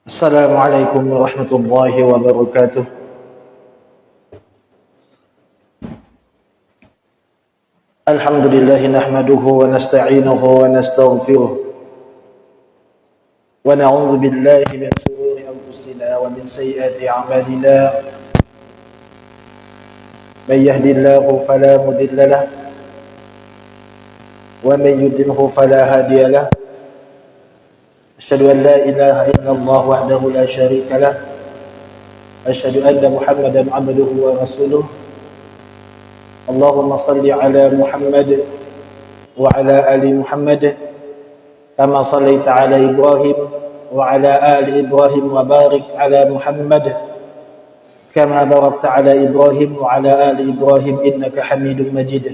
Assalamualaikum warahmatullahi wabarakatuh. Alhamdulillah nahmaduhu wa nasta'inuhu wa nastaghfiruh wa na'udzu billahi min shururi anfusina wa min sayyiati a'malina. May yahdihillahu fala mudilla lahu wa may yudlilhu fala hadiya lahu. Asyhadu an la ilaha illallah wahdahu la syarika lah. Asyhadu anna Muhammadan 'abduhu wa rasuluh. Allahumma salli ala Muhammad wa ala ali Muhammad kama sallaita ala Ibrahim wa ala ali Ibrahim wa barik ala Muhammad kama barakta ala Ibrahim wa ala ali Ibrahim innaka Hamidum Majid.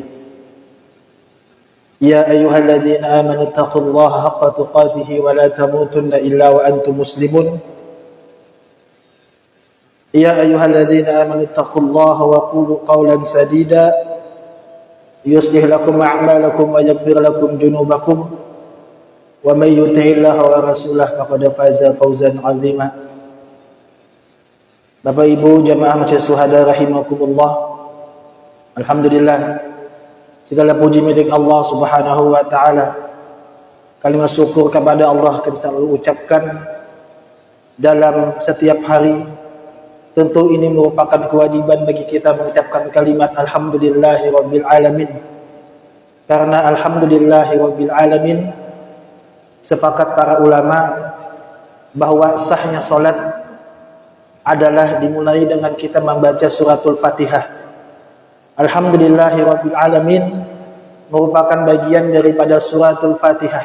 Ya ayyuhalladzina amanu taqullaha haqqa tuqatih wa la tamutunna illa wa antum muslimun. Ya ayyuhalladzina amanu taqullaha wa qulu qawlan sadida yuslih lakum a'malakum wa yaghfir lakum dhunubakum wa may yuti'illaha wa rasulahu faqad faza fawzan 'azima. Bapak Ibu jamaah masjid syuhada rahimakumullah. Alhamdulillah, segala puji milik Allah Subhanahu wa taala. Kalimat syukur kepada Allah kita selalu ucapkan dalam setiap hari. Tentu ini merupakan kewajiban bagi kita mengucapkan kalimat alhamdulillahi rabbil alamin. Karena alhamdulillahi rabbil alamin, sepakat para ulama bahwa sahnya salat adalah dimulai dengan kita membaca suratul Fatihah. Alhamdulillahi rabbil alamin merupakan bagian daripada suratul Fatihah,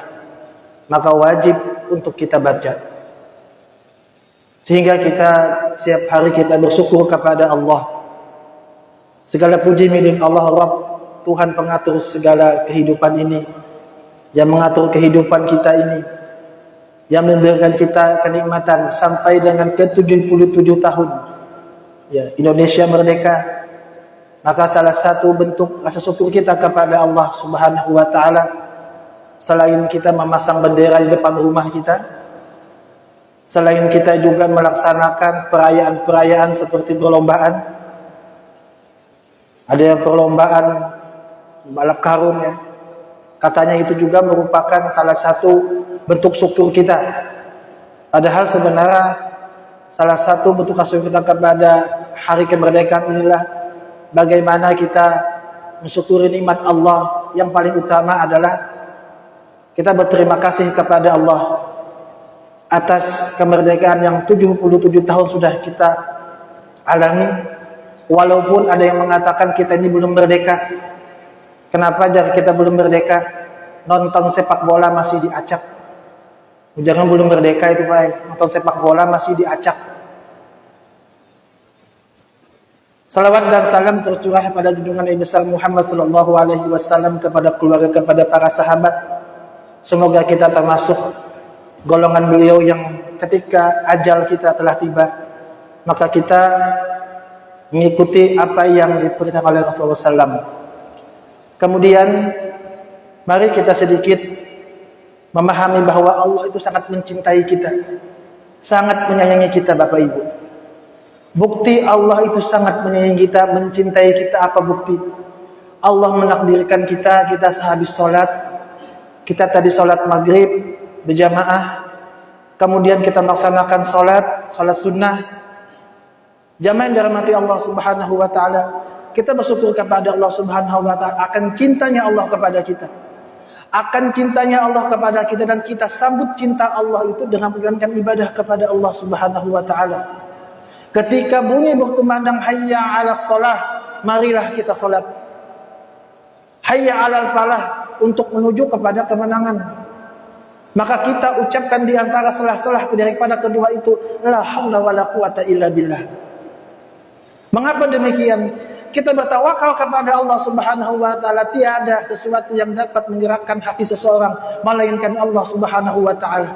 maka wajib untuk kita baca. Sehingga kita setiap hari kita bersyukur kepada Allah. Segala puji milik Allah Rabb, Tuhan pengatur segala kehidupan ini, yang mengatur kehidupan kita ini, yang memberikan kita kenikmatan sampai dengan ke-77 tahun. Ya, Indonesia merdeka. Maka salah satu bentuk rasa syukur kita kepada Allah Subhanahu wa taala, selain kita memasang bendera di depan rumah kita, selain kita juga melaksanakan perayaan-perayaan seperti perlombaan. Ada yang perlombaan balap karung ya. Katanya itu juga merupakan salah satu bentuk syukur kita. Padahal sebenarnya salah satu bentuk syukur kita kepada hari kemerdekaan inilah bagaimana kita mensyukuri nikmat Allah. Yang paling utama adalah kita berterima kasih kepada Allah atas kemerdekaan yang 77 tahun sudah kita alami. Walaupun ada yang mengatakan kita ini belum merdeka. Kenapa jangan kita belum merdeka? Nonton sepak bola masih diacak. Jangan belum merdeka itu Pak, nonton sepak bola masih diacak. Salawat dan salam tercurah pada junjungan Nabi besar Muhammad sallallahu alaihi wasallam, kepada keluarga, kepada para sahabat. Semoga kita termasuk golongan beliau yang ketika ajal kita telah tiba, maka kita mengikuti apa yang diperintahkan oleh Rasulullah SAW. Kemudian mari kita sedikit memahami bahwa Allah itu sangat mencintai kita, sangat menyayangi kita Bapak Ibu. Bukti Allah itu sangat menyayangi kita, mencintai kita apa bukti? Allah menakdirkan kita sehabis sholat, kita tadi sholat maghrib berjamaah, kemudian kita melaksanakan sholat sunnah. Jamaah yang dirahmati Allah Subhanahu wa taala, kita bersyukur kepada Allah Subhanahu wa taala akan cintanya Allah kepada kita. Akan cintanya Allah kepada kita, dan kita sambut cinta Allah itu dengan menjalankan ibadah kepada Allah Subhanahu wa taala. Ketika bunyi berkumandang hayya 'alas shalah, marilah kita salat. Hayya 'alal falah, untuk menuju kepada kemenangan. Maka kita ucapkan di antara selah-selah daripada kedua itu, la haula wala quwata illa billah. Mengapa demikian? Kita bertawakal kepada Allah Subhanahu wa taala. Tiada sesuatu yang dapat menggerakkan hati seseorang melainkan Allah Subhanahu wa taala.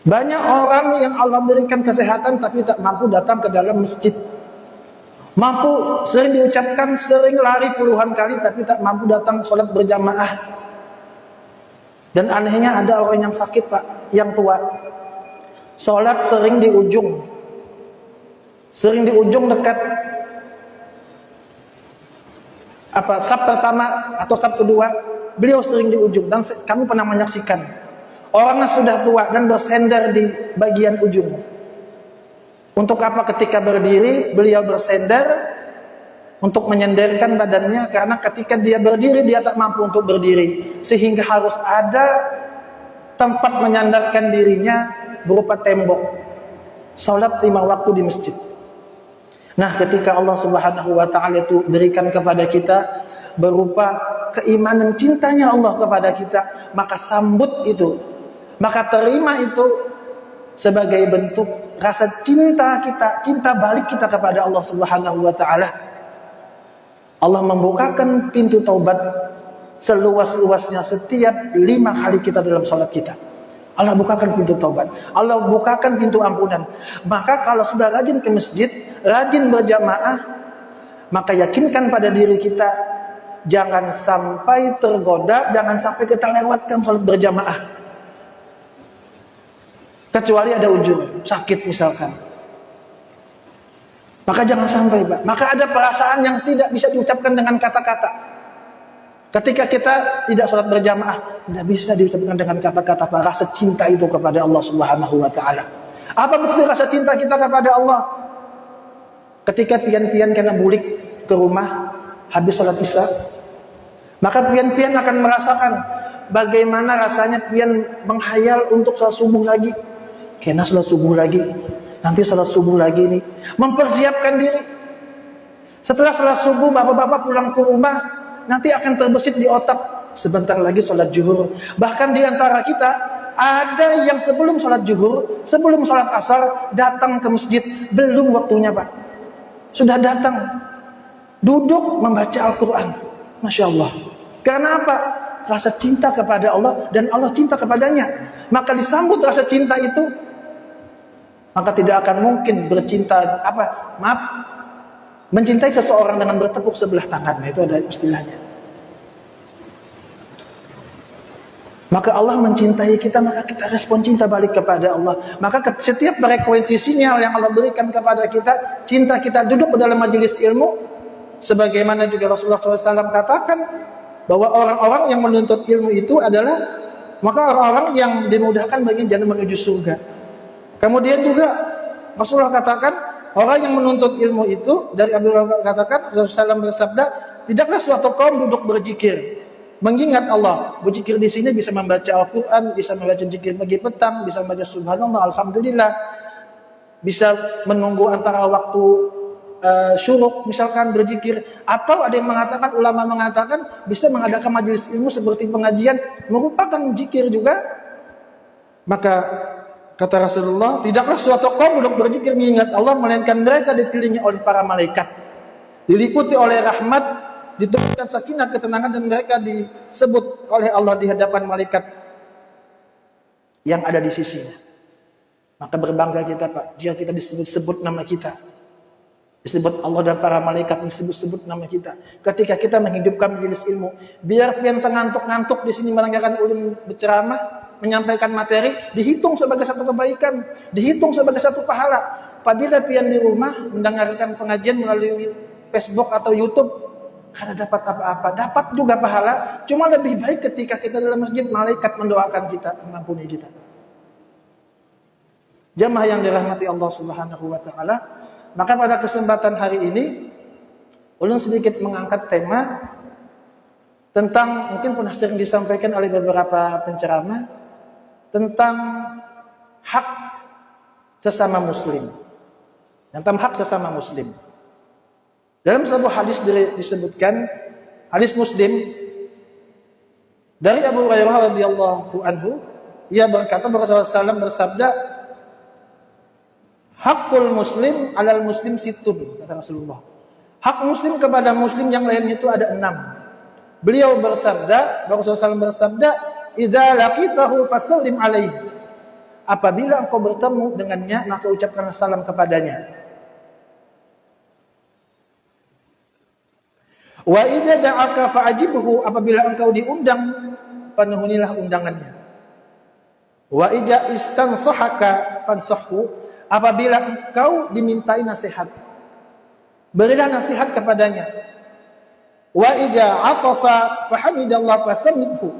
Banyak orang yang Allah berikan kesehatan tapi tak mampu datang ke dalam masjid. Mampu sering diucapkan, sering lari puluhan kali tapi tak mampu datang sholat berjamaah. Dan anehnya ada orang yang sakit Pak, yang tua. Sholat sering di ujung dekat saf pertama atau saf kedua, beliau sering di ujung. Dan kami pernah menyaksikan orangnya sudah tua dan bersender di bagian ujung. Untuk apa? Ketika berdiri beliau bersender untuk menyenderkan badannya, karena ketika dia berdiri dia tak mampu untuk berdiri, sehingga harus ada tempat menyandarkan dirinya berupa tembok. Salat 5 waktu di masjid. Nah, ketika Allah Subhanahu wa taala itu berikan kepada kita berupa keimanan cintanya Allah kepada kita, maka sambut itu, maka terima itu sebagai bentuk rasa cinta kita, cinta balik kita kepada Allah Subhanahu wa taala. Allah membukakan pintu taubat seluas-luasnya setiap 5 kali kita dalam salat kita. Allah bukakan pintu taubat, Allah bukakan pintu ampunan. Maka kalau sudah rajin ke masjid, rajin berjamaah, maka yakinkan pada diri kita, jangan sampai tergoda, jangan sampai kita lewatkan salat berjamaah. Kecuali ada uzur, sakit misalkan. Maka jangan sampai, Pak. Maka ada perasaan yang tidak bisa diucapkan dengan kata-kata. Ketika kita tidak sholat berjamaah, tidak bisa diucapkan dengan kata-kata, Pak. Rasa cinta itu kepada Allah Subhanahu wa taala. Apa bukti rasa cinta kita kepada Allah? Ketika pian-pian kena bulik ke rumah habis sholat isya, maka pian-pian akan merasakan bagaimana rasanya pian menghayal untuk sholat subuh lagi. Kena sholat subuh lagi, nanti sholat subuh lagi nih, mempersiapkan diri. Setelah sholat subuh, bapak-bapak pulang ke rumah, nanti akan terbesit di otak, sebentar lagi sholat zuhur. Bahkan di antara kita ada yang sebelum sholat zuhur, sebelum sholat asar, datang ke masjid, belum waktunya, Pak. Sudah datang, duduk membaca Al-Quran. Masya Allah. Karena apa? Rasa cinta kepada Allah dan Allah cinta kepadanya. Maka disambut rasa cinta itu, maka tidak akan mungkin mencintai seseorang dengan bertepuk sebelah tangan. Itu ada istilahnya. Maka Allah mencintai kita, maka kita respon cinta balik kepada Allah. Maka setiap frekuensi sinyal yang Allah berikan kepada kita, cinta kita duduk dalam majelis ilmu, sebagaimana juga Rasulullah SAW katakan bahwa orang-orang yang menuntut ilmu itu adalah maka orang-orang yang dimudahkan bagi jalan menuju surga. Kemudian juga Rasulullah katakan orang yang menuntut ilmu itu, dari Abu Hurairah katakan Rasulullah SAW bersabda, tidaklah suatu kaum duduk berzikir mengingat Allah. Berzikir di sini bisa membaca Al-Quran, bisa membaca zikir pagi petang, bisa membaca Subhanallah, Alhamdulillah, bisa menunggu antara waktu syuruk misalkan berzikir, atau ada yang mengatakan, ulama mengatakan bisa mengadakan majelis ilmu seperti pengajian merupakan zikir juga. Maka kata Rasulullah, tidaklah suatu kaum duduk berzikir mengingat Allah, melainkan mereka dikelilingi oleh para malaikat, diliputi oleh rahmat, diturunkan sakinah ketenangan, dan mereka disebut oleh Allah di hadapan malaikat yang ada di sisinya. Maka berbangga kita, Pak, jika kita disebut-sebut nama kita, disebut Allah dan para malaikat disebut-sebut nama kita. Ketika kita menghidupkan majelis ilmu, biar pian ngantuk-ngantuk di sini mendengarkan ulun berceramah, menyampaikan materi, dihitung sebagai satu kebaikan, dihitung sebagai satu pahala. Apabila pian di rumah mendengarkan pengajian melalui Facebook atau YouTube, ada dapat apa-apa, dapat juga pahala. Cuma lebih baik ketika kita dalam masjid, malaikat mendoakan kita, mengampuni kita. Jamaah yang dirahmati Allah Subhanahu wa taala, maka pada kesempatan hari ini ulun sedikit mengangkat tema tentang, mungkin pernah sering disampaikan oleh beberapa penceramah, tentang hak sesama muslim. Tentang hak sesama muslim. Dalam sebuah hadis disebutkan, hadis Muslim dari Abu Hurairah radhiyallahu anhu, ia berkata bahwa Rasulullah SAW bersabda, hakul muslim alal muslim situn, kata Rasulullah. Hak muslim kepada muslim yang lain itu ada 6. Beliau bersabda, Rasulullah SAW bersabda, idza laqitahu fasallim alaihi. Apabila engkau bertemu dengannya, maka ucapkanlah salam kepadanya. Wa idza da'aka fa'ajibhu. Apabila engkau diundang, penuhilah undangannya. Wa idza istansahaka fansahhu, apabila engkau dimintai nasihat, berilah nasihat kepadanya. Wa idza atasa fahamidallah fasammithu,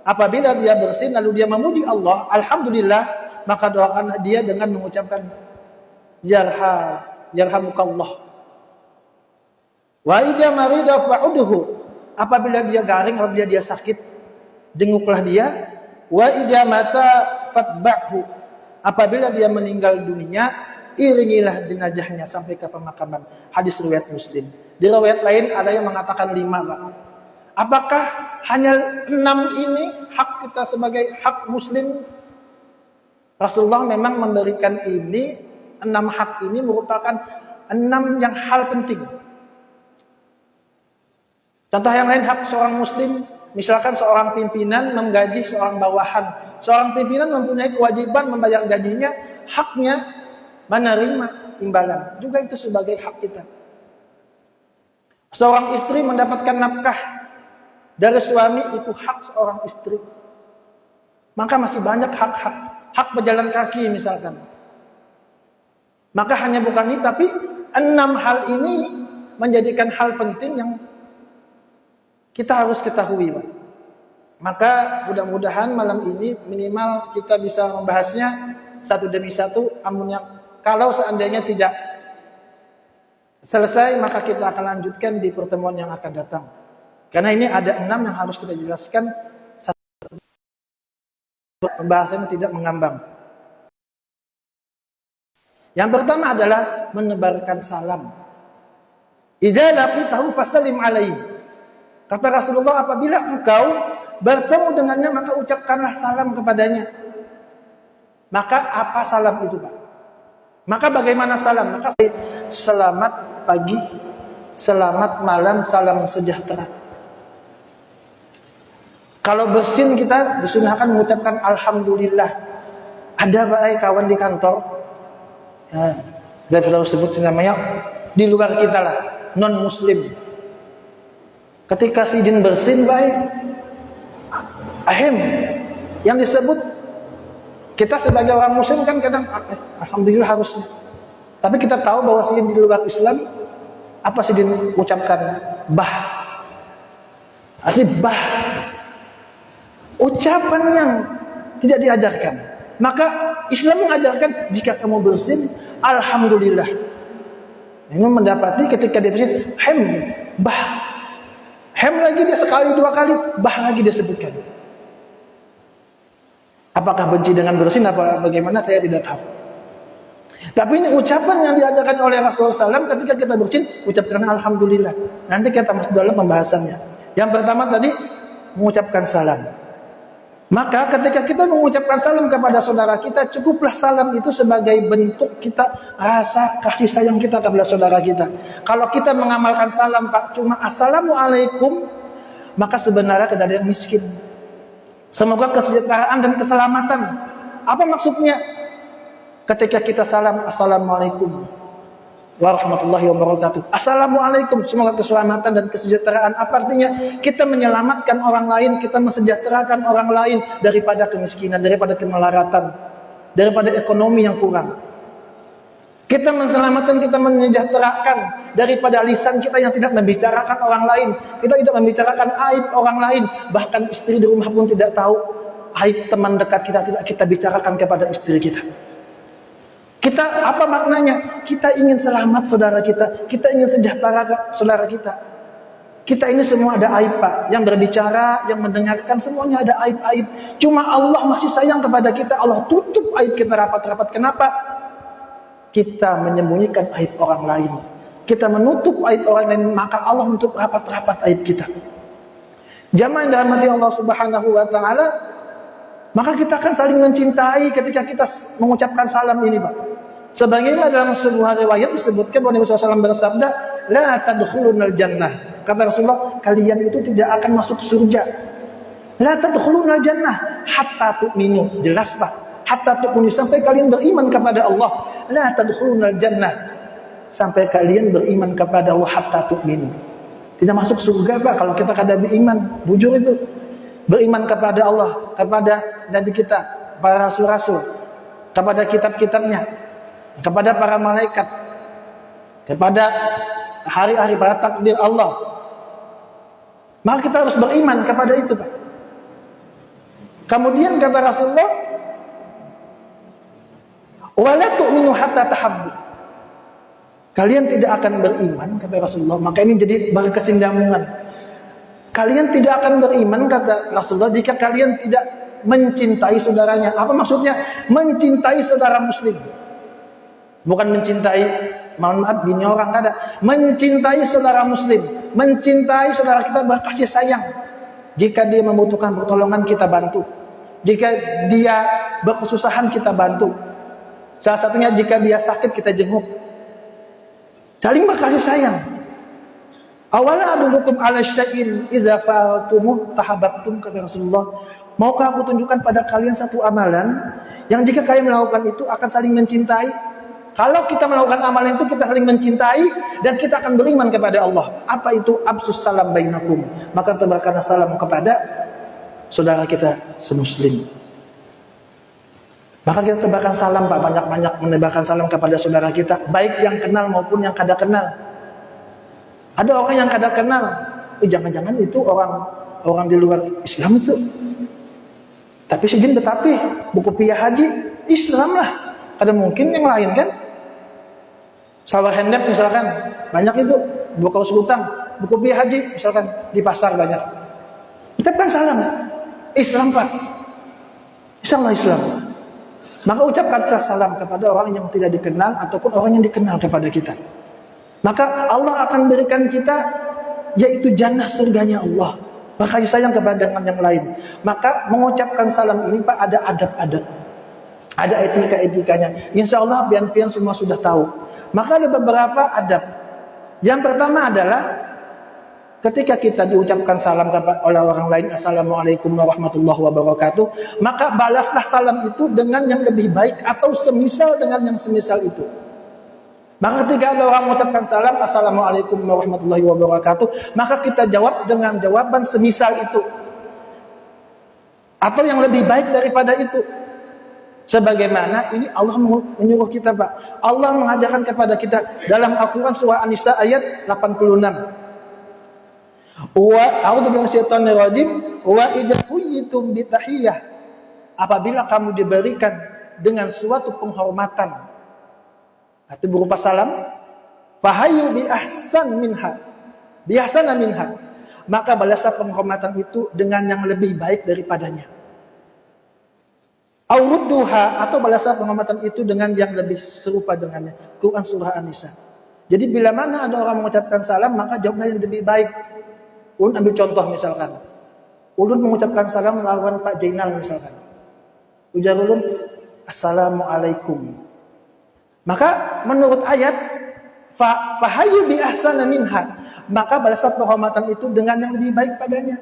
apabila dia bersin lalu dia memuji Allah, alhamdulillah, maka doakan dia dengan mengucapkan yarhamukallah. Wa idza marida fa'udhu, apabila dia garing, apabila dia sakit, jenguklah dia. Wa idza mata fatba'hu, apabila dia meninggal dunia, iringilah jenazahnya sampai ke pemakaman. Hadis riwayat Muslim. Di riwayat lain ada yang mengatakan 5, Pak. Apakah hanya 6 ini hak kita sebagai hak muslim? Rasulullah memang memberikan ini, 6 hak ini merupakan 6 yang hal penting. Contoh yang lain, hak seorang muslim, misalkan seorang pimpinan menggaji seorang bawahan. Seorang pimpinan mempunyai kewajiban membayar gajinya, haknya menerima imbalan. Juga itu sebagai hak kita. Seorang istri mendapatkan nafkah dari suami, itu hak seorang istri. Maka masih banyak hak-hak. Hak pejalan kaki misalkan. Maka hanya bukan ini, tapi 6 hal ini menjadikan hal penting yang kita harus ketahui, Pak. Maka mudah-mudahan malam ini minimal kita bisa membahasnya satu demi satu. Kalau seandainya tidak selesai, maka kita akan lanjutkan di pertemuan yang akan datang. Karena ini ada 6 yang harus kita jelaskan. Pembahasannya tidak mengambang. Yang pertama adalah menebarkan salam. Idza laqitahu fasallim alaihi. Kata Rasulullah, apabila engkau bertemu dengannya, maka ucapkanlah salam kepadanya. Maka apa salam itu, Pak? Maka bagaimana salam? Maka selamat pagi, selamat malam, salam sejahtera. Kalau bersin kita disunahkan mengucapkan alhamdulillah. Ada Pak kawan di kantor, saya perlu sebut namanya, di luar kita lah, non muslim. Ketika sidin bersin baik, yang disebut kita sebagai orang muslim kan kadang alhamdulillah harusnya. Tapi kita tahu bahwa sidin di luar Islam, apa sidin ucapkan? Asli bah. Ucapan yang tidak diajarkan. Maka Islam mengajarkan jika kamu bersin, alhamdulillah. Ini mendapati ketika dia bersin, bah. Lagi dia sekali 2 kali, bah lagi dia sebutkan. Apakah benci dengan bersin apa bagaimana saya tidak tahu. Tapi ini ucapan yang diajarkan oleh Rasulullah SAW ketika kita bersin, ucapkan alhamdulillah. Nanti kita masuk dalam pembahasannya. Yang pertama tadi mengucapkan salam. Maka ketika kita mengucapkan salam kepada saudara kita, cukuplah salam itu sebagai bentuk kita rasa kasih sayang kita kepada saudara kita. Kalau kita mengamalkan salam, Pak, cuma assalamualaikum, maka sebenarnya kita ada yang miskin. Semoga kesejahteraan dan keselamatan. Apa maksudnya? Ketika kita salam, assalamualaikum warahmatullahi wabarakatuh. Assalamualaikum, semoga keselamatan dan kesejahteraan. Apa artinya? Kita menyelamatkan orang lain, kita mensejahterakan orang lain daripada kemiskinan, daripada kemelaratan, daripada ekonomi yang kurang. Kita menselamatkan, kita mensejahterakan daripada lisan kita yang tidak membicarakan orang lain. Kita tidak membicarakan aib orang lain. Bahkan istri di rumah pun tidak tahu aib teman dekat kita, tidak kita bicarakan kepada istri kita. Kita apa maknanya? Kita ingin selamat saudara kita. Kita ingin sejahtera saudara kita. Kita ini semua ada aib, Pak. Yang berbicara, yang mendengarkan, semuanya ada aib-aib. Cuma Allah masih sayang kepada kita. Allah tutup aib kita rapat-rapat. Kenapa? Kita menyembunyikan aib orang lain. Kita menutup aib orang lain, maka Allah menutup rapat-rapat aib kita. Jamaah yang dirahmati Allah Subhanahu wa taala, maka kita akan saling mencintai ketika kita mengucapkan salam ini, Pak. Sebagaimana dalam sebuah riwayat disebutkan bahwa Nabi SAW bersabda, la tadkhulunal jannah. Kata Rasulullah, kalian itu tidak akan masuk surga. La tadkhulunal jannah hatta tu'minu. Jelas, Pak. Hatta tu'minu, sampai kalian beriman kepada Allah. La tadkhulunal jannah, sampai kalian beriman kepada Allah, hatta tu'minu. Tidak masuk surga, Pak, kalau kita kada beriman. Bujur itu. Beriman kepada Allah, kepada Nabi kita, para rasul-rasul. kepada kitab-kitabnya, kepada para malaikat, kepada hari-hari, para takdir Allah. Maka kita harus beriman kepada itu, Pak. Kemudian kata Rasulullah, wala tu'minu hatta tahabbu. Kalian tidak akan beriman, kata Rasulullah. Maka ini jadi berkesinambungan. Kalian tidak akan beriman, kata Rasulullah, jika kalian tidak mencintai saudaranya. Apa maksudnya? Mencintai saudara muslim. Bukan mencintai, mohon maaf, bini orang, ada. Mencintai saudara muslim. Mencintai saudara kita, berkasih sayang. Jika dia membutuhkan pertolongan, kita bantu. Jika dia berkesusahan, kita bantu. Salah satunya jika dia sakit, kita jenguk. Saling berkasih sayang. Awala adulukum ala syai'in iza fa'altumuh tahabbtum, kata Rasulullah. Maukah aku tunjukkan pada kalian satu amalan yang jika kalian melakukan itu akan saling mencintai? Kalau kita melakukan amalan itu, kita saling mencintai dan kita akan beriman kepada Allah. Apa itu? Absus salam bainakum. Maka tebarkanlah salam kepada saudara kita semuslim. Maka kita tebarkan salam, Pak, banyak-banyak menebarkan salam kepada saudara kita, baik yang kenal maupun yang kada kenal. Ada orang yang kada kenal, jangan-jangan itu orang di luar Islam itu. Tapi segini tetapi buku piyah haji Islam lah. Ada mungkin yang lain kan? Sawah hendep misalkan, banyak itu buku kaos utang, buku piyah haji misalkan di pasar banyak. Kita kan salam, Islam, Pak. Insyaallah Islam. Maka ucapkan salam kepada orang yang tidak dikenal ataupun orang yang dikenal kepada kita. Maka Allah akan berikan kita yaitu jannah, surganya Allah. Maka sayang kepada dengan yang lain. Maka mengucapkan salam ini, Pak, ada adab-adab. Ada etika-etikanya. Insyaallah pian-pian semua sudah tahu. Maka ada beberapa adab. Yang pertama adalah ketika kita diucapkan salam oleh orang lain, assalamualaikum warahmatullahi wabarakatuh, maka balaslah salam itu dengan yang lebih baik atau semisal dengan yang semisal itu. Maka ketika ada orang mengucapkan salam, assalamualaikum warahmatullahi wabarakatuh, maka kita jawab dengan jawaban semisal itu. Atau yang lebih baik daripada itu. Sebagaimana ini Allah menyuruh kita, Pak. Allah mengajarkan kepada kita dalam Al-Quran surah An-Nisa ayat 86. Wa a'udzu billahi minasyaitonir rajim wa idza huyitum bi tahiyyah, apabila kamu diberikan dengan suatu penghormatan atau berupa salam, fahayu bi ahsan minha, bi ahsana minha, maka balaslah penghormatan itu dengan yang lebih baik daripadanya. Au rudduha, atau balaslah penghormatan itu dengan yang lebih serupa dengannya. Quran surah An-Nisa. Jadi bila mana ada orang mengucapkan salam, maka jawablah yang lebih baik. Ulun ambil contoh misalkan, ulun mengucapkan salam melawan Pak Jainal misalkan. Ujar ulun, assalamualaikum. Maka menurut ayat, fahayu bi ahsana minha, maka balaslah penghormatan itu dengan yang lebih baik padanya.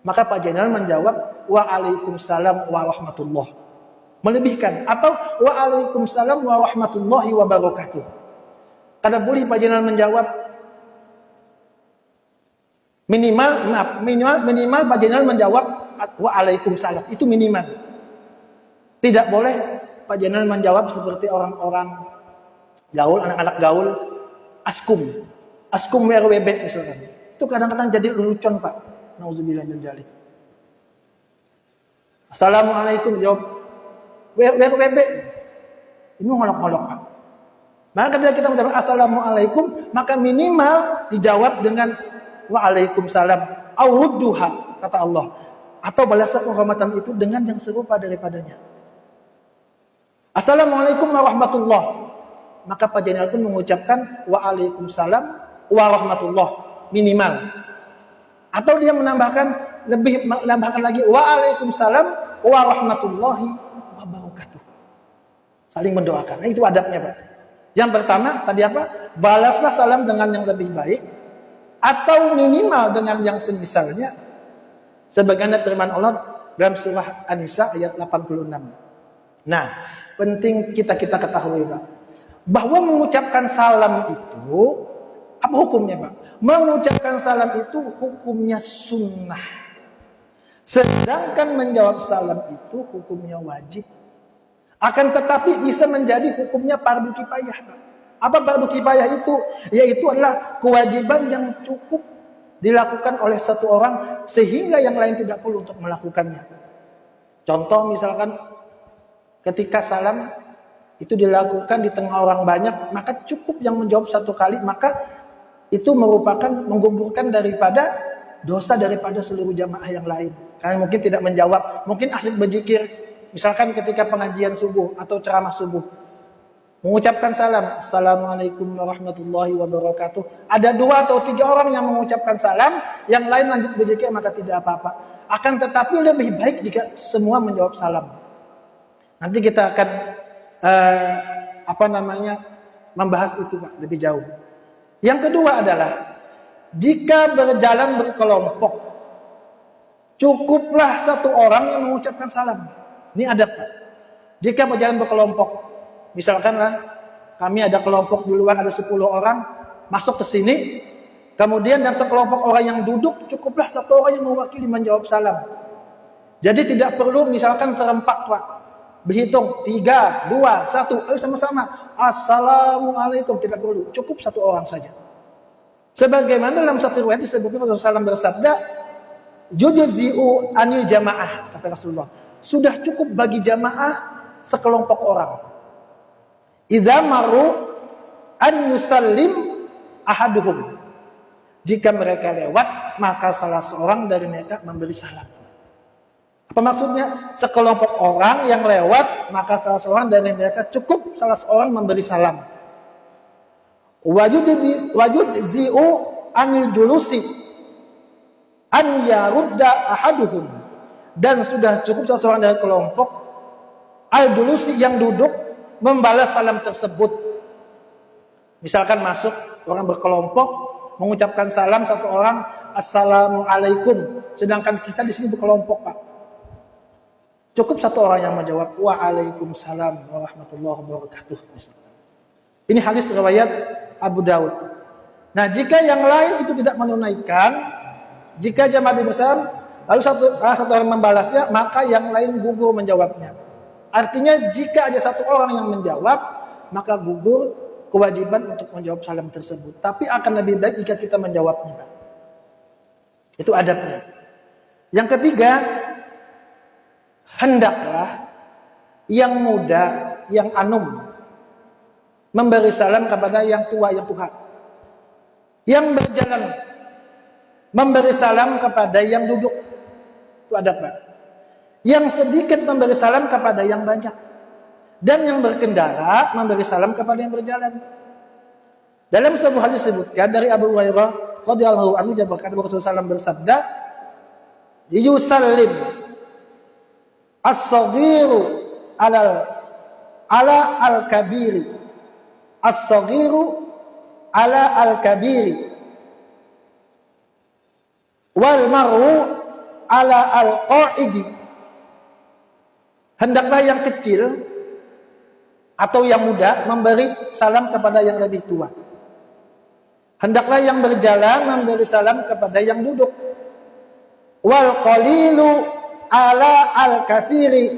Maka Pak Jainal menjawab, waalaikumsalam warahmatullah. Melebihkan, atau waalaikumsalam warahmatullahi wabarakatuh. Kada boleh Pak Jainal menjawab, minimal Pak Jainal menjawab waalaikumsalam, itu minimal. Tidak boleh Pak Jainal menjawab seperti orang-orang gaul, anak-anak gaul, askum WRWB misalkan. Itu kadang-kadang jadi lelucon, Pak. Nauzubillah min dzalik. Assalamualaikum, jawab WRWB. Ini ngolok-ngolok, Pak. Maka ketika kita menjawab assalamualaikum, maka minimal dijawab dengan waalaikumsalam, awudduha, kata Allah. Atau balaslah penghormatan itu dengan yang serupa daripadanya. Assalamualaikum warahmatullah. Maka Pak Jainal pun mengucapkan waalaikumsalam warahmatullah, minimal. Atau dia menambahkan lagi waalaikumsalam warahmatullahi wabarakatuh. Saling mendoakan. Nah, itu adabnya, Pak. Yang pertama tadi apa? Balaslah salam dengan yang lebih baik, atau minimal dengan yang semisalnya, sebagaimana firman Allah dalam surah An-Nisa ayat 86. Nah, penting kita ketahui, Pak, bahwa mengucapkan salam itu apa hukumnya, Pak? Mengucapkan salam itu hukumnya sunnah, sedangkan menjawab salam itu hukumnya wajib. Akan tetapi bisa menjadi hukumnya fardu kifayah. Apa fardu kifayah itu? Yaitu adalah kewajiban yang cukup dilakukan oleh satu orang sehingga yang lain tidak perlu untuk melakukannya. Contoh misalkan ketika salam itu dilakukan di tengah orang banyak, maka cukup yang menjawab satu kali, maka itu merupakan menggugurkan daripada dosa daripada seluruh jamaah yang lain. Karena mungkin tidak menjawab, mungkin asik berzikir. Misalkan ketika pengajian subuh atau ceramah subuh, mengucapkan salam, Assalamualaikum warahmatullahi wabarakatuh. Ada 2 atau 3 orang yang mengucapkan salam, yang lain lanjut berzikir, maka tidak apa-apa. Akan tetapi lebih baik jika semua menjawab salam. Nanti kita akan membahas itu Pak lebih jauh. Yang kedua adalah jika berjalan berkelompok, cukuplah satu orang yang mengucapkan salam. Ini adab Pak. Jika berjalan berkelompok, misalkanlah kami ada kelompok di luar ada 10 orang masuk ke sini, kemudian dan sekelompok orang yang duduk, cukuplah satu orang yang mewakili menjawab salam. Jadi tidak perlu misalkan serempak Pak. Berhitung 3, 2, 1, ayo sama-sama Assalamualaikum, tidak perlu, cukup satu orang saja. Sebagaimana dalam satu riwayat disebutkan Rasulullah SAW bersabda, "Yujzi'u anil jamaah," kata Rasulullah. Sudah cukup bagi jamaah sekelompok orang. Idza maru an yusallim ahaduhum. Jika mereka lewat, maka salah seorang dari mereka memberi salam. Apa maksudnya? Sekelompok orang yang lewat, maka salah seorang dari mereka cukup salah seorang memberi salam. Wajudzi'u anil julusi an yarudda ahaduhum. Dan sudah cukup salah seorang dari kelompok al-julusi yang duduk membalas salam tersebut. Misalkan masuk orang berkelompok mengucapkan salam satu orang Assalamualaikum, sedangkan kita di sini berkelompok Pak. Cukup satu orang yang menjawab Waalaikumsalam warahmatullahi wabarakatuh. Ini hadis riwayat Abu Daud. Nah, jika yang lain itu tidak menunaikan, jika jamaah besar, lalu salah satu orang membalasnya, maka yang lain gugur menjawabnya. Artinya jika ada satu orang yang menjawab, maka gugur kewajiban untuk menjawab salam tersebut. Tapi akan lebih baik jika kita menjawabnya. Itu adabnya. Yang ketiga, hendaklah yang muda, yang anum, memberi salam kepada yang tua, yang tuha. Yang berjalan, memberi salam kepada yang duduk. Itu adab Pak. Yang sedikit memberi salam kepada yang banyak. Dan yang berkendara memberi salam kepada yang berjalan. Dalam sebuah hadis disebutkan dari Abu Hurairah radhiyallahu anhu, dia berkata Rasulullah SAW bersabda, "Yusallim as-saghiru ala al-kabiri, as-saghiru ala al-kabiri, wal mar'u ala al-qa'idi." Hendaklah yang kecil atau yang muda memberi salam kepada yang lebih tua. Hendaklah yang berjalan memberi salam kepada yang duduk. Wal qalilu ala al-katsiri.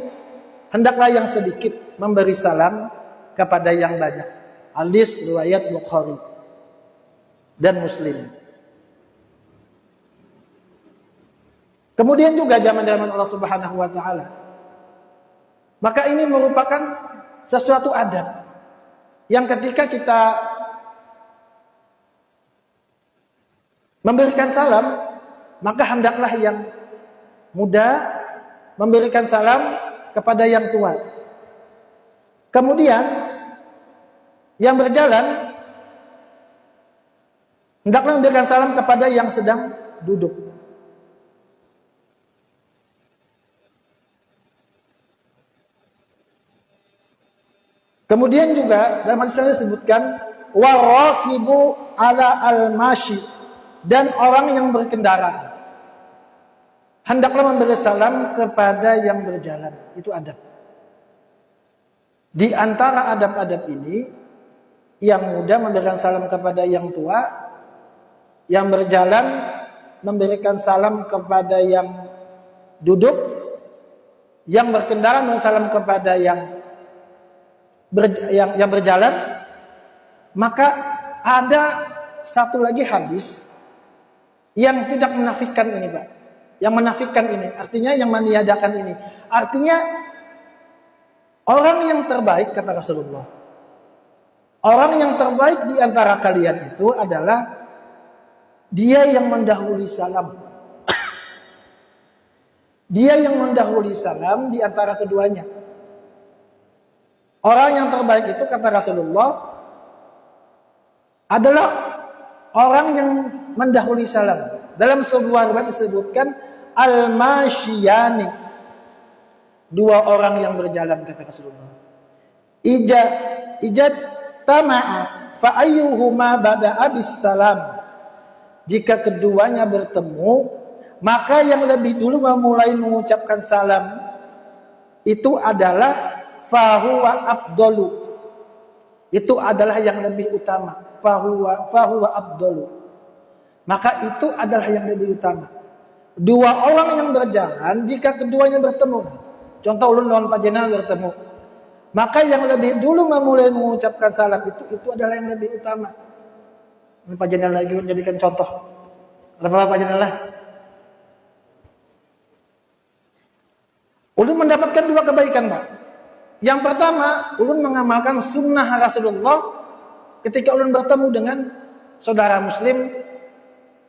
Hendaklah yang sedikit memberi salam kepada yang banyak. Hadis riwayat Bukhari dan Muslim. Kemudian juga zaman-zaman Allah Subhanahu wa taala. Maka ini merupakan sesuatu adab yang ketika kita memberikan salam, maka hendaklah yang muda memberikan salam kepada yang tua. Kemudian yang berjalan hendaklah memberikan salam kepada yang sedang duduk. Kemudian juga dalam hadis ini disebutkan waraqibu ala al-mashi, dan orang yang berkendara hendaklah memberi salam kepada yang berjalan. Itu adab. Di antara adab-adab ini, yang muda memberikan salam kepada yang tua, yang berjalan memberikan salam kepada yang duduk, yang berkendara memberikan salam kepada yang yang berjalan, maka ada satu lagi hadis yang tidak menafikan ini, Pak. Yang menafikan ini, artinya yang meniadakan ini. Artinya orang yang terbaik, kata Rasulullah, orang yang terbaik di antara kalian itu adalah dia yang mendahului salam. Dia yang mendahului salam di antara keduanya. Orang yang terbaik itu, kata Rasulullah, adalah orang yang mendahului salam. Dalam sebuah riwayat disebutkan al-masyiyani, dua orang yang berjalan, kata Rasulullah. Ijad tama'a fa ayyuhuma bada'a bis salam. Jika keduanya bertemu, maka yang lebih dulu memulai mengucapkan salam itu adalah fahuwa afdalu. Itu adalah yang lebih utama. Fahuwa afdalu. Maka itu adalah yang lebih utama. Dua orang yang berjalan, jika keduanya bertemu, contoh ulun lawan panjenengan bertemu, maka yang lebih dulu memulai mengucapkan salam itu adalah yang lebih utama. Ini panjenengan lagi ulun jadikan contoh. Kenapa panjenengan lah? Ulun mendapatkan dua kebaikan, Pak. Yang pertama, ulun mengamalkan sunnah Rasulullah ketika ulun bertemu dengan saudara muslim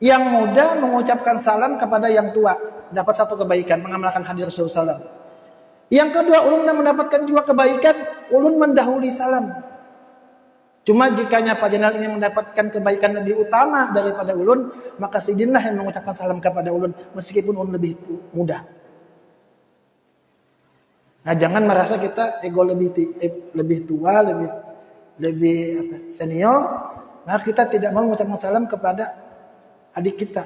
yang muda mengucapkan salam kepada yang tua. Dapat satu kebaikan, mengamalkan hadis Rasulullah SAW. Yang kedua, ulun mendapatkan dua kebaikan, ulun mendahului salam. Cuma jikanya panjenengan ingin mendapatkan kebaikan lebih utama daripada ulun, maka sidinlah yang mengucapkan salam kepada ulun, meskipun ulun lebih muda. Nah, jangan merasa kita ego lebih tua, lebih senior, maka kita tidak mau mengucapkan salam kepada adik kita.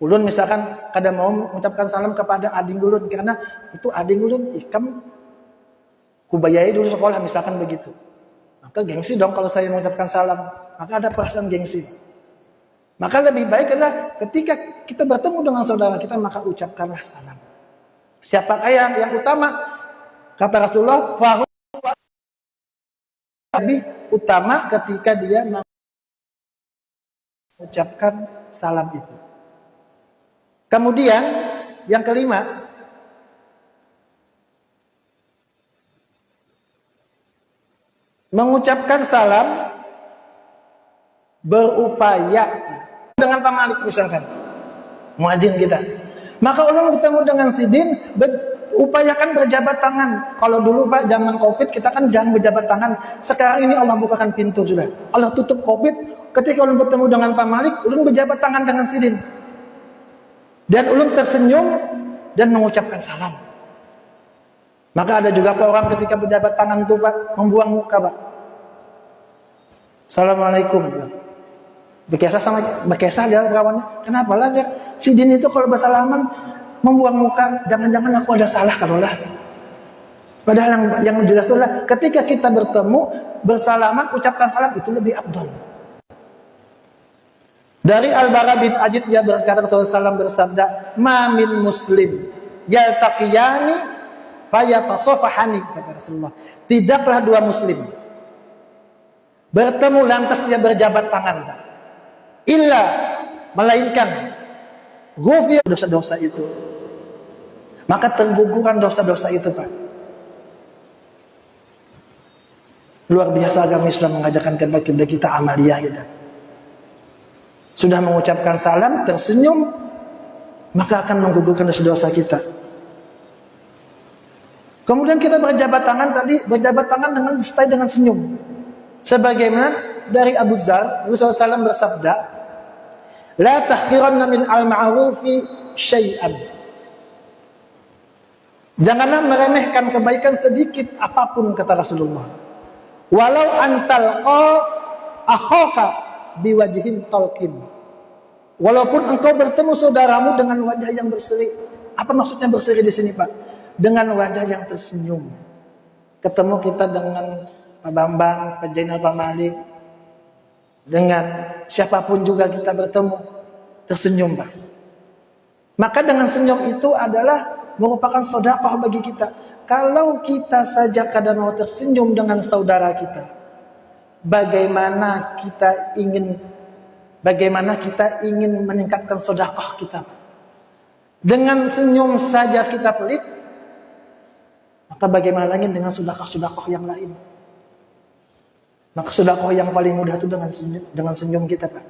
Ulun misalkan kada mau mengucapkan salam kepada adik ulun karena itu adik ulun ikam kubayai dulu sekolah, misalkan begitu. Maka gengsi dong kalau saya mengucapkan salam, maka ada perasaan gengsi. Maka lebih baik adalah ketika kita bertemu dengan saudara kita, maka ucapkanlah salam. Siapakah yang utama? Kata Rasulullah, fahu lebih utama ketika dia mengucapkan salam itu. Kemudian yang kelima, mengucapkan salam berupaya dengan pamalik misalkan muadzin kita. Maka ulun ketemu dengan sidin, upayakan berjabat tangan. Kalau dulu Pak, zaman Covid kita kan jangan berjabat tangan. Sekarang ini Allah bukakan pintu sudah. Allah tutup Covid. Ketika ulun bertemu dengan Pak Malik, ulun berjabat tangan dengan sidin. Dan ulun tersenyum dan mengucapkan salam. Maka ada juga Pak orang ketika berjabat tangan itu Pak, membuang muka Pak. Assalamualaikum. Bekesah dia kawannya. Kenapa lah ya? Sidin itu kalau bersalaman membuang muka, jangan-jangan aku ada salah kalau lah. Padahal yang jelas itu lah ketika kita bertemu bersalaman ucapkan salam itu lebih afdal. Dari Al-Bara bin Ajid dia berkata Rasulullah SAW bersabda, "Ma min muslim yaltaqiyani fayatasafahani," kata Rasulullah. Tidaklah dua muslim bertemu lantas dia berjabat tangan. Illa melainkan ghufir dosa-dosa itu. Maka terguguran dosa-dosa itu, Pak. Luar biasa agama Islam mengajarkan kepada kita amaliyah kita. Sudah mengucapkan salam, tersenyum, maka akan menggugurkan dosa-dosa kita. Kemudian kita berjabat tangan tadi, berjabat tangan dengan disertai dengan senyum. Sebagaimana dari Abu Dzar, Rasulullah SAW bersabda, "La tahqiranna min al-ma'rufi syai'an." Janganlah meremehkan kebaikan sedikit apapun, kata Rasulullah. Walau antalqa akhaka biwajhin talqin. Walaupun engkau bertemu saudaramu dengan wajah yang berseri. Apa maksudnya berseri di sini, Pak? Dengan wajah yang tersenyum. Ketemu kita dengan Pak Bambang, Pak Jainal, Pak Malik, dengan siapapun juga kita bertemu, tersenyum, Pak. Maka dengan senyum itu adalah merupakan sedekah bagi kita. Kalau kita saja kadang mau tersenyum dengan saudara kita, bagaimana kita ingin meningkatkan sedekah kita? Dengan senyum saja kita pelit, maka bagaimana lagi dengan sedekah yang lain? Maka sedekah yang paling mudah itu dengan senyum kita, Pak.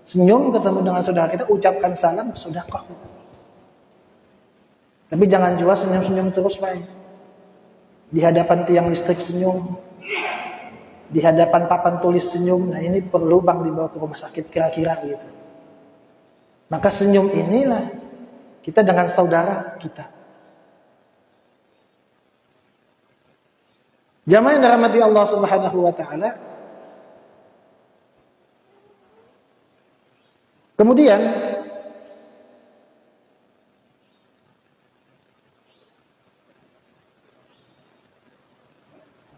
Senyum ketemu dengan saudara kita, ucapkan salam, sedekah. Tapi jangan juga senyum-senyum terus, Pak. Di hadapan tiang listrik senyum, di hadapan papan tulis senyum. Nah, ini perlu Bang dibawa ke rumah sakit kira-kira gitu. Maka senyum inilah kita dengan saudara kita. Jamaah yang dirahmati Allah Subhanahu wa taala. Kemudian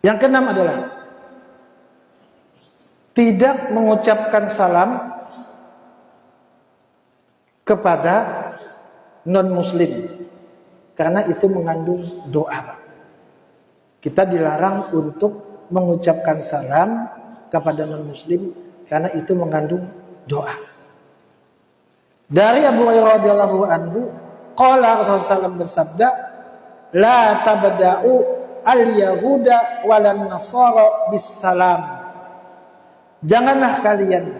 yang keenam adalah tidak mengucapkan salam kepada non-muslim, karena itu mengandung doa. Kita dilarang untuk mengucapkan salam kepada non-muslim karena itu mengandung doa. Dari Abu Hurairah radhiyallahu anhu, qala Rasulullah SAW bersabda, la tabda'u al-yahuda walan nasara bis-salam. Janganlah kalian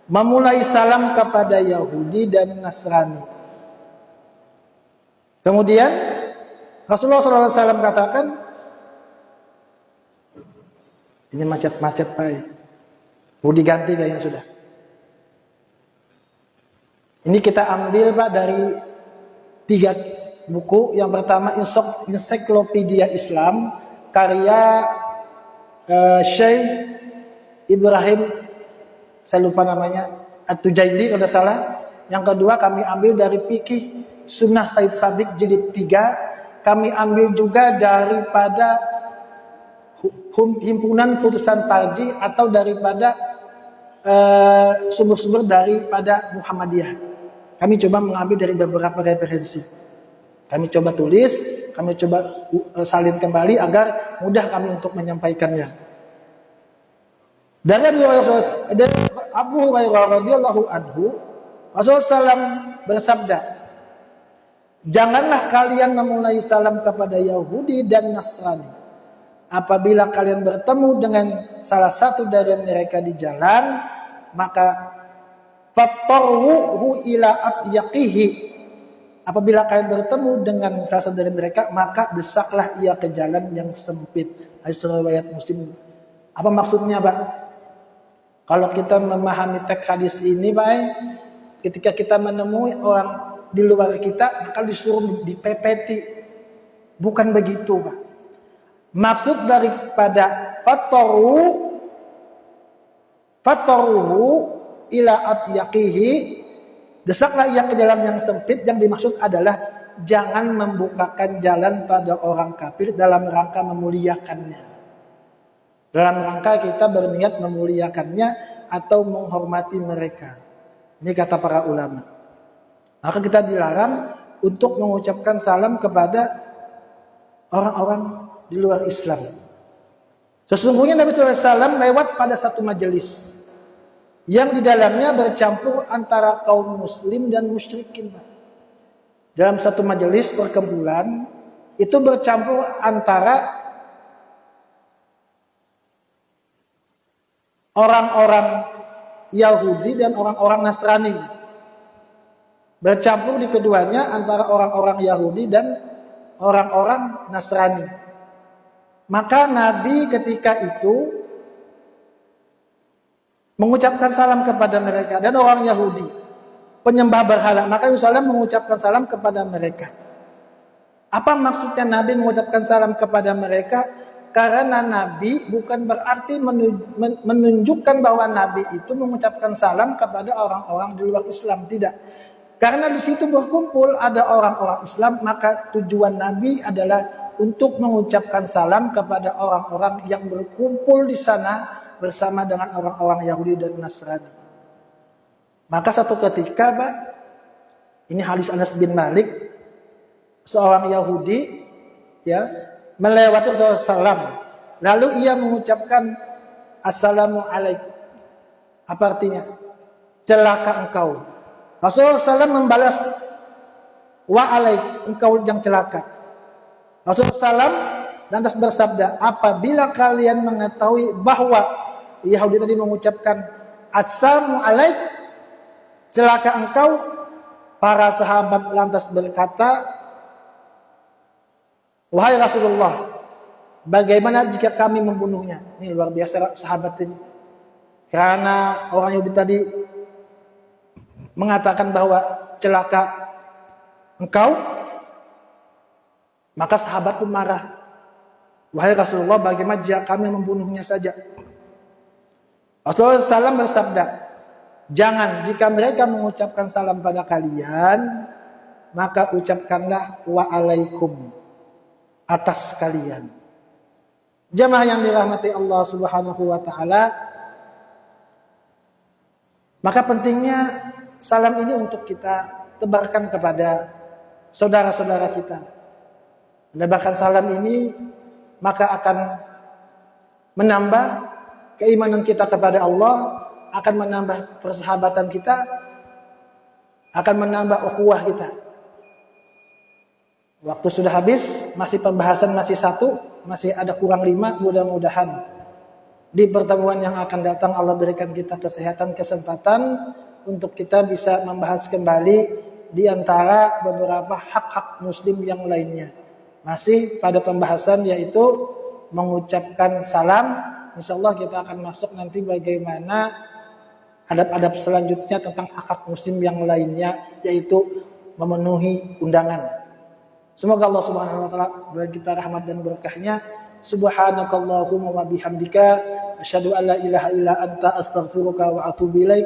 memulai salam kepada Yahudi dan Nasrani. Kemudian Rasulullah SAW katakan, ini macet-macet Pak, mau diganti kayaknya sudah. Ini kita ambil Pak dari 3 buku. Yang pertama Ensiklopedia Islam karya Syekh Ibrahim, saya lupa namanya, At-Tujaili kalau tidak salah. Yang kedua kami ambil dari Fikih Sunnah Said Sabiq jilid 3. Kami ambil juga daripada Himpunan Putusan Tarjih atau daripada sumber-sumber daripada Muhammadiyah. Kami coba mengambil dari beberapa referensi. Kami coba tulis, kami coba salin kembali agar mudah kami untuk menyampaikannya. Dari Abu Hurairah radhiyallahu anhu, Rasulullah SAW bersabda, janganlah kalian memulai salam kepada Yahudi dan Nasrani. Apabila kalian bertemu dengan salah satu dari mereka di jalan, maka fattaruhu ila atyaqihi. Apabila kalian bertemu dengan salah satu dari mereka, maka desaklah ia ke jalan yang sempit. Hadis riwayat Muslim. Apa maksudnya, Pak? Kalau kita memahami teks hadis ini, Pak, ketika kita menemui orang di luar kita, maka disuruh dipepeti. Bukan begitu, Pak. Maksud daripada fattaruhu ila atyaqihi, desaklah yang ke jalan yang sempit, yang dimaksud adalah jangan membukakan jalan pada orang kafir dalam rangka memuliakannya. Dalam rangka kita berniat memuliakannya atau menghormati mereka. Ini kata para ulama. Maka kita dilarang untuk mengucapkan salam kepada orang-orang di luar Islam. Sesungguhnya Nabi SAW lewat pada satu majelis yang di dalamnya bercampur antara kaum muslim dan musyrikin. Dalam satu majelis perkumpulan itu bercampur antara orang-orang Yahudi dan orang-orang Nasrani. Bercampur di keduanya antara orang-orang Yahudi dan orang-orang Nasrani. Maka Nabi ketika itu mengucapkan salam kepada mereka dan orang Yahudi penyembah berhala, maka Rasulullah mengucapkan salam kepada mereka. Apa maksudnya Nabi mengucapkan salam kepada mereka? Karena Nabi bukan berarti menunjukkan bahwa Nabi itu mengucapkan salam kepada orang-orang di luar Islam, tidak. Karena di situ berkumpul ada orang-orang Islam, maka tujuan Nabi adalah untuk mengucapkan salam kepada orang-orang yang berkumpul di sana bersama dengan orang-orang Yahudi dan Nasrani. Maka satu ketika, Pak, ini hadis Anas bin Malik, seorang Yahudi ya, melewati Rasulullah SAW. Lalu ia mengucapkan Assalamualaikum. Apa artinya? Celaka engkau. Rasulullah SAW membalas, Wa'alaik, engkau yang celaka. Rasulullah SAW lantas bersabda, apabila kalian mengetahui bahwa Yahudi tadi mengucapkan Assalamualaikum, celaka engkau, para sahabat lantas berkata, wahai Rasulullah, bagaimana jika kami membunuhnya? Ini luar biasa sahabat ini. Karena orang Yahudi tadi mengatakan bahwa celaka engkau, maka sahabat pun marah. Wahai Rasulullah, bagaimana jika kami membunuhnya saja? Rasulullah SAW bersabda, jangan, jika mereka mengucapkan salam pada kalian, maka ucapkanlah wa'alaikum atas kalian. Jamaah yang dirahmati Allah Subhanahu wa taala, maka pentingnya salam ini untuk kita tebarkan kepada saudara-saudara kita. Menebarkan salam ini maka akan menambah keimanan kita kepada Allah, akan menambah persahabatan kita, akan menambah ukhuwah kita. Waktu sudah habis, masih pembahasan masih satu, masih ada kurang 5, mudah-mudahan di pertemuan yang akan datang Allah berikan kita kesehatan, kesempatan untuk kita bisa membahas kembali di antara beberapa hak-hak muslim yang lainnya. Masih pada pembahasan yaitu mengucapkan salam. Insyaallah kita akan masuk nanti bagaimana adab-adab selanjutnya tentang hak-hak muslim yang lainnya, yaitu memenuhi undangan. Semoga Allah Subhanahu wa taala beri kita rahmat dan berkahnya. Subhanakallahumma wa bihamdika asyhadu an la ilaha illa anta astaghfiruka wa atubu ilaik.